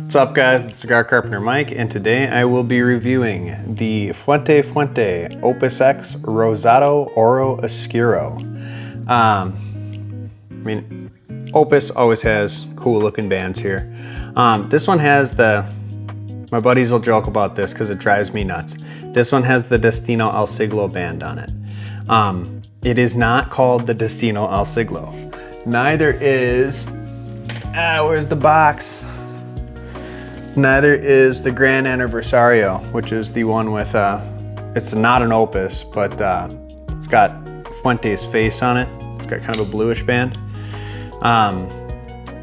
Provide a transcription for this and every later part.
What's up guys, it's Cigar Carpenter Mike, and today I will be reviewing the Fuente OpusX Rosado Oro Oscuro. Opus always has cool looking bands here. This one has my buddies will joke about this because it drives me nuts. This one has the Destino El Siglo band on it. It is not called the Destino El Siglo. Neither is, where's the box? Neither is the Gran Aniversario, which is the one with, it's not an Opus, but it's got Fuente's face on it. It's got kind of a bluish band.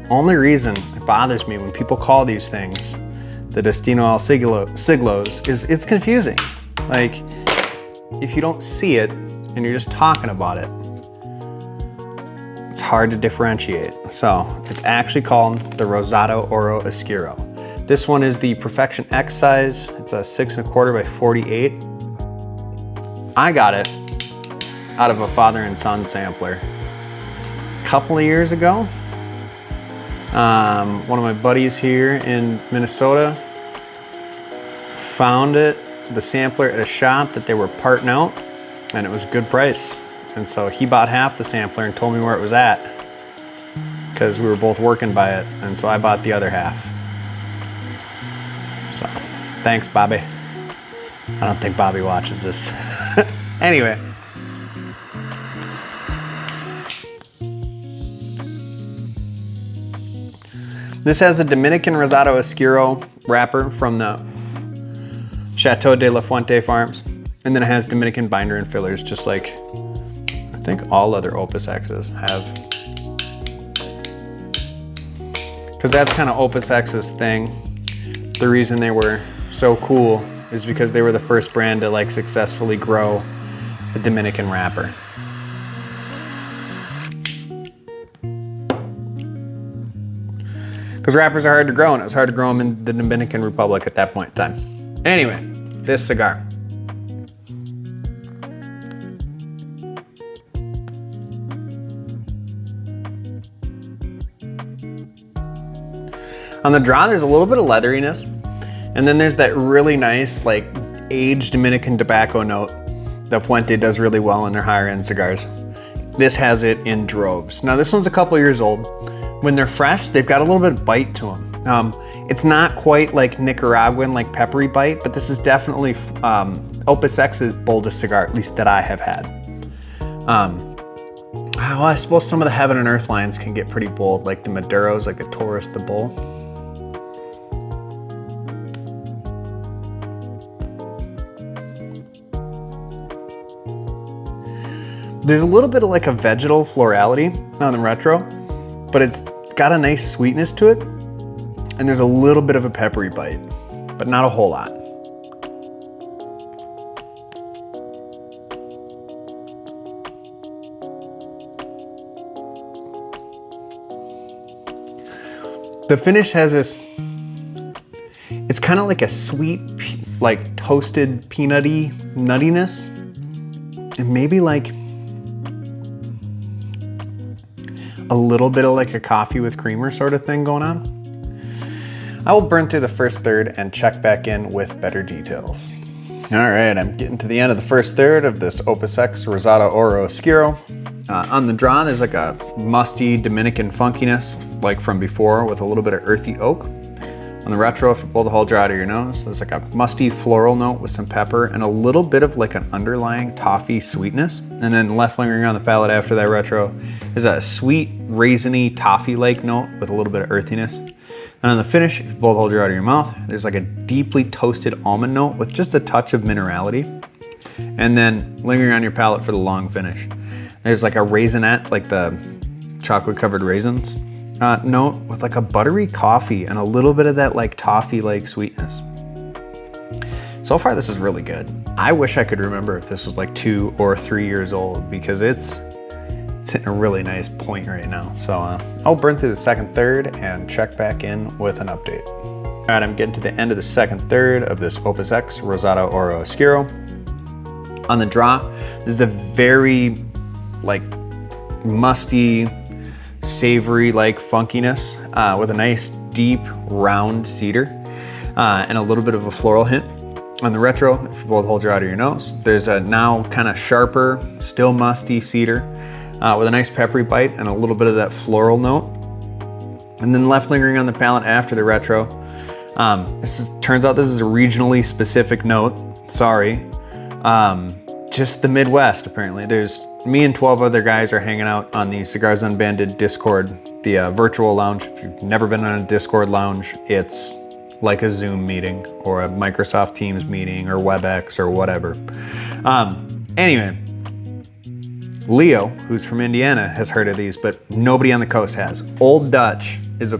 Only reason it bothers me when people call these things the Destino El Siglos is it's confusing. Like, if you don't see it and you're just talking about it, it's hard to differentiate. So it's actually called the Rosado Oro Oscuro. This one is the Perfection X size. It's a 6 1/4 by 48. I got it out of a father and son sampler a couple of years ago. One of my buddies here in Minnesota found the sampler at a shop that they were parting out, and it was a good price. And so he bought half the sampler and told me where it was at because we were both working by it, and so I bought the other half. So, thanks, Bobby. I don't think Bobby watches this. Anyway. This has the Dominican Rosado Oscuro wrapper from the Chateau de la Fuente farms. And then it has Dominican binder and fillers, just like I think all other Opus X's have. Because that's kind of Opus X's thing. The reason they were so cool is because they were the first brand to like successfully grow a Dominican wrapper. Because wrappers are hard to grow, and it was hard to grow them in the Dominican Republic at that point in time. Anyway, this cigar. On the draw, there's a little bit of leatheriness, and then there's that really nice, like, aged Dominican tobacco note that Fuente does really well in their higher end cigars. This has it in droves. Now, this one's a couple years old. When they're fresh, they've got a little bit of bite to them. It's not quite like Nicaraguan, like peppery bite, but this is definitely Opus X's boldest cigar, at least that I have had. Well, I suppose some of the Heaven and Earth lines can get pretty bold, like the Maduros, like the Taurus, the Bull. There's a little bit of like a vegetal florality on the retro, but it's got a nice sweetness to it. And there's a little bit of a peppery bite, but not a whole lot. The finish has this, it's kind of like a sweet, like toasted peanutty nuttiness. And maybe like a little bit of like a coffee with creamer sort of thing going on. I will burn through the first third and check back in with better details. All right, I'm getting to the end of the first third of this OpusX Rosado Oro Oscuro. On the draw, there's like a musty Dominican funkiness, like from before, with a little bit of earthy oak. On the retro, if you pull the whole draw out of your nose, there's like a musty floral note with some pepper and a little bit of like an underlying toffee sweetness. And then left lingering on the palate after that retro, there's a sweet, raisiny, toffee-like note with a little bit of earthiness. And on the finish, if you pull the whole draw out of your mouth, there's like a deeply toasted almond note with just a touch of minerality. And then lingering on your palate for the long finish, there's like a raisinette, like the chocolate-covered raisins, note with like a buttery coffee and a little bit of that like toffee-like sweetness. So far, this is really good. I wish I could remember if this was like 2 or 3 years old, because it's hitting a really nice point right now. So I'll burn through the second third and check back in with an update. All right, I'm getting to the end of the second third of this OpusX Rosado Oro Oscuro. On the draw, this is a very like musty, savory like funkiness with a nice deep, round cedar and a little bit of a floral hint. On the retro, if you both hold your out of your nose, there's a now kind of sharper, still musty cedar with a nice peppery bite and a little bit of that floral note. And then left lingering on the palate after the retro. Turns out this is a regionally specific note. Sorry. Just the Midwest, apparently. There's me and 12 other guys are hanging out on the Cigars Unbanded Discord, the virtual lounge. If you've never been on a Discord lounge, it's like a Zoom meeting or a Microsoft Teams meeting or WebEx or whatever. Anyway, Leo, who's from Indiana, has heard of these, but nobody on the coast has. Old Dutch is a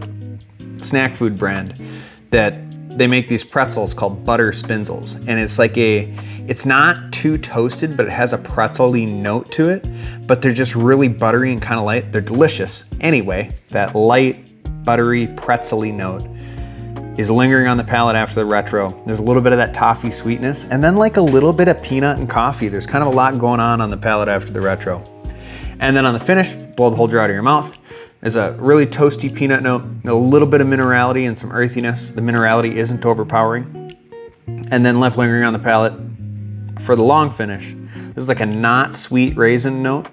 snack food brand that they make these pretzels called butter spinzels. And it's like it's not too toasted, but it has a pretzel-y note to it, but they're just really buttery and kind of light. They're delicious. Anyway, that light, buttery, pretzel-y note is lingering on the palate after the retro. There's a little bit of that toffee sweetness, and then like a little bit of peanut and coffee. There's kind of a lot going on the palate after the retro. And then on the finish, blow the whole jar out of your mouth. There's a really toasty peanut note, a little bit of minerality and some earthiness. The minerality isn't overpowering. And then left lingering on the palate for the long finish, there's like a not sweet raisin note,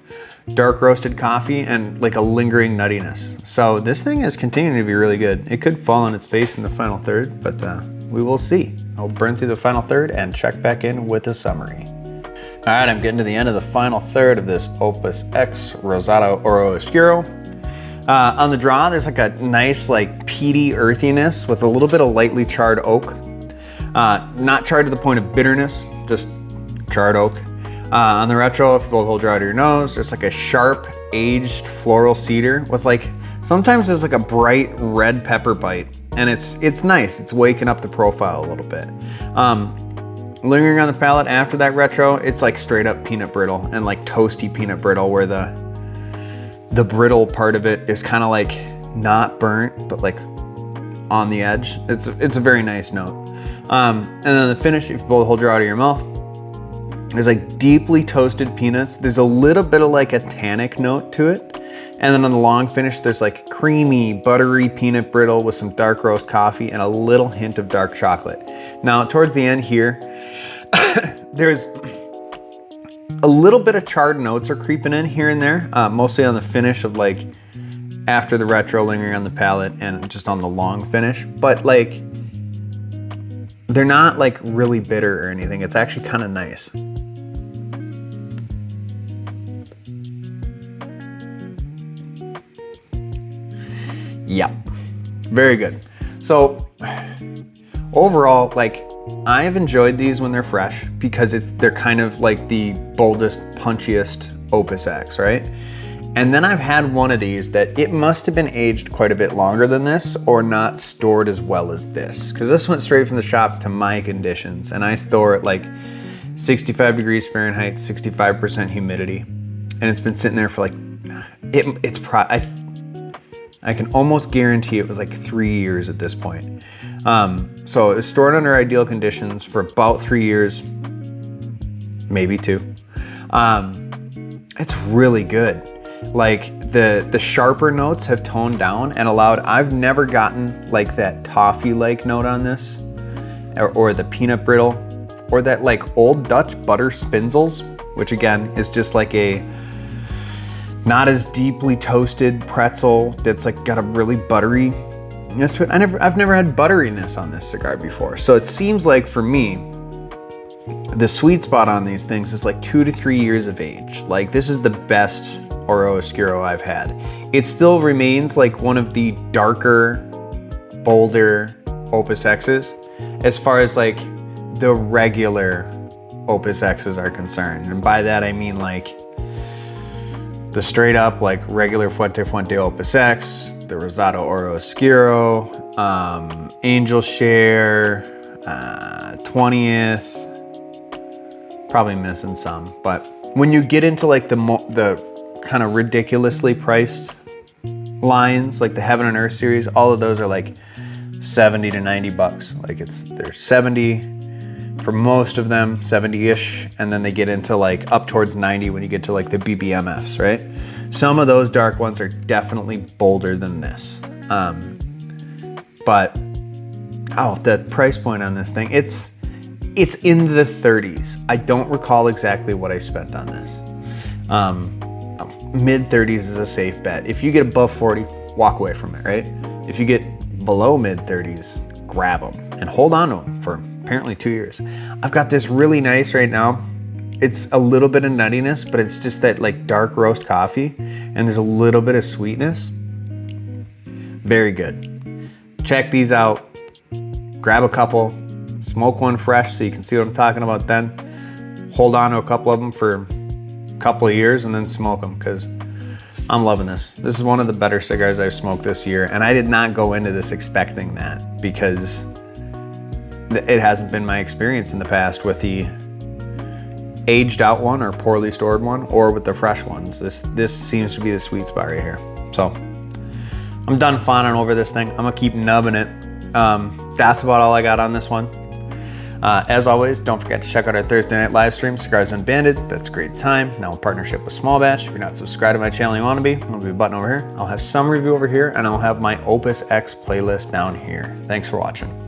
dark roasted coffee, and like a lingering nuttiness. So this thing is continuing to be really good. It could fall on its face in the final third, but we will see. I'll burn through the final third and check back in with a summary. All right, I'm getting to the end of the final third of this OpusX Rosado Oro Oscuro. On the draw, there's like a nice like peaty earthiness with a little bit of lightly charred oak. Not charred to the point of bitterness, just charred oak. On the retro, if you both hold your out of your nose, there's like a sharp aged floral cedar with like, sometimes there's like a bright red pepper bite, and it's nice. It's waking up the profile a little bit. Lingering on the palate after that retro, it's like straight up peanut brittle and like toasty peanut brittle, where the brittle part of it is kind of like not burnt, but like on the edge. It's a very nice note. And then the finish, if you both hold your out of your mouth, there's like deeply toasted peanuts. There's a little bit of like a tannic note to it. And then on the long finish, there's like creamy, buttery peanut brittle with some dark roast coffee and a little hint of dark chocolate. Now, towards the end here, there's a little bit of charred notes are creeping in here and there, mostly on the finish of like after the retro, lingering on the palate and just on the long finish. But like, they're not like really bitter or anything. It's actually kind of nice. Yeah, very good. So overall, like, I've enjoyed these when they're fresh because they're kind of like the boldest, punchiest OpusX, right? And then I've had one of these that it must have been aged quite a bit longer than this or not stored as well as this, because this went straight from the shop to my conditions, and I store it like 65 degrees Fahrenheit, 65% humidity, and it's been sitting there for like, I can almost guarantee it was like 3 years at this point. So it was stored under ideal conditions for about 3 years, maybe 2. It's really good. Like the sharper notes have toned down and allowed, I've never gotten like that toffee-like note on this, or the peanut brittle, or that like Old Dutch butter spinzels, which again is just like a not as deeply toasted pretzel that's like got a really butteriness to it. I've never had butteriness on this cigar before. So it seems like for me, the sweet spot on these things is like 2 to 3 years of age. Like this is the best Oro Oscuro I've had. It still remains like one of the darker, bolder OpusX's as far as like the regular OpusX's are concerned. And by that I mean like the straight up like regular Fuente OpusX, the Rosado Oro Oscuro, Angel Share, 20th, probably missing some. But when you get into like the kind of ridiculously priced lines, like the Heaven and Earth series, all of those are like 70 to 90 bucks. Like they're 70 for most of them, 70-ish, and then they get into like up towards 90 when you get to like the BBMFs, right? Some of those dark ones are definitely bolder than this. but oh, the price point on this thing, it's in the 30s. I don't recall exactly what I spent on this. Mid 30s is a safe bet. If you get above 40, walk away from it, right? If you get below mid 30s, grab them and hold on to them for apparently 2 years. I've got this really nice right now. It's a little bit of nuttiness, but it's just that like dark roast coffee, and there's a little bit of sweetness. Very good. Check these out. Grab a couple, smoke one fresh so you can see what I'm talking about then. Hold on to a couple of them for a couple of years and then smoke them, because I'm loving this. This is one of the better cigars I've smoked this year, and I did not go into this expecting that, because it hasn't been my experience in the past with the aged out one or poorly stored one, or with the fresh ones. This seems to be the sweet spot right here. So I'm done fawning over this thing. I'm gonna keep nubbing it. That's about all I got on this one. As always, don't forget to check out our Thursday night live stream, Cigars Unbanded. That's a great time. Now in partnership with Small Batch. If you're not subscribed to my channel and you want to be, there'll be a button over here. I'll have some review over here, and I'll have my OpusX playlist down here. Thanks for watching.